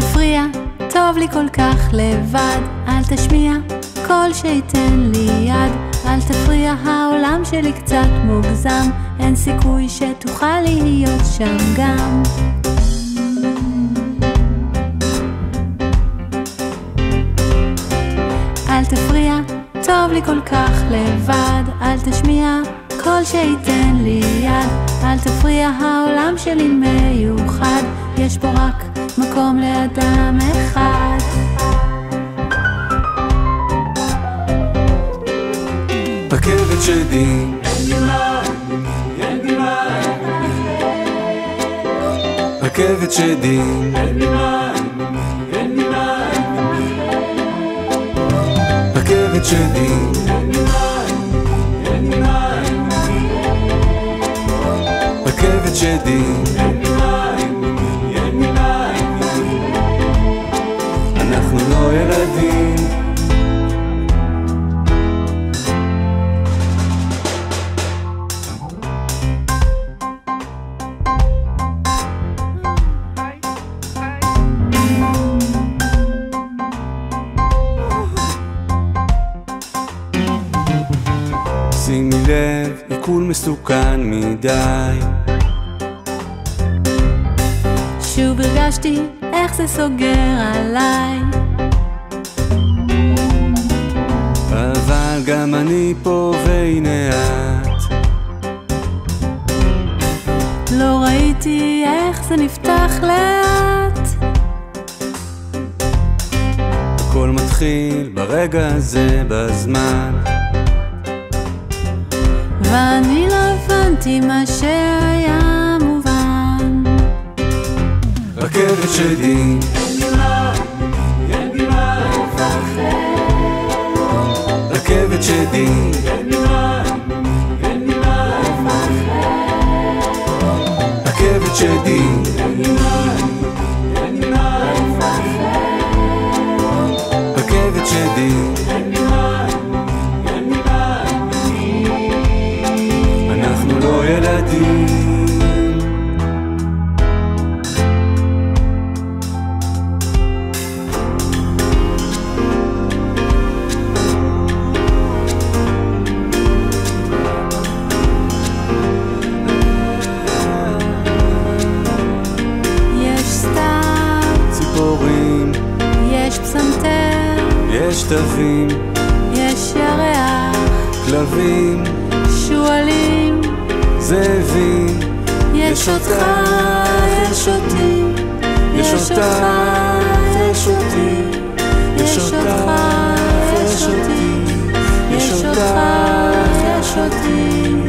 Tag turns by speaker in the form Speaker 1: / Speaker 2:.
Speaker 1: תפריע, טוב לי כל כך לבד. אל תשמיע קול שייתן לי יד. אל תפריע, העולם שלי קצת מוגזם. אין סיכוי שתוכל להיות שם גם. אל תפריע, טוב לי כל כך לבד. אל תשמיע קול שייתן לי יד. אל תפריע, העולם שלי מיוחד. יש בו רק מקום לאדם אחד.
Speaker 2: רכבת שדים, רכבת שדים, רכבת שדים, רכבת שדים, אנחנו לא ילדים. שימי לב, עיכול מסוכן מדי.
Speaker 1: שוב הרגשתי איך זה סוגר עליי.
Speaker 2: אבל גם אני פה והנה את.
Speaker 1: לא ראיתי איך זה נפתח לאט.
Speaker 2: הכל מתחיל ברגע הזה בזמן.
Speaker 1: ואני לא הבנתי מה שהיה מובן.
Speaker 2: רכבת שדים, רכבת שדים, רכבת שדים, רכבת שדים, אנחנו לא ילדים.
Speaker 1: יש סתיו,
Speaker 2: ציפורים,
Speaker 1: יש פסנתר,
Speaker 2: יש תווים,
Speaker 1: יש ירח,
Speaker 2: כלבים,
Speaker 1: שועלים,
Speaker 2: זאבים.
Speaker 1: יש אותך, יש אותי,
Speaker 2: יש אותך, יש אותי, יש אותך, יש אותי, יש אותך,
Speaker 1: יש אותי.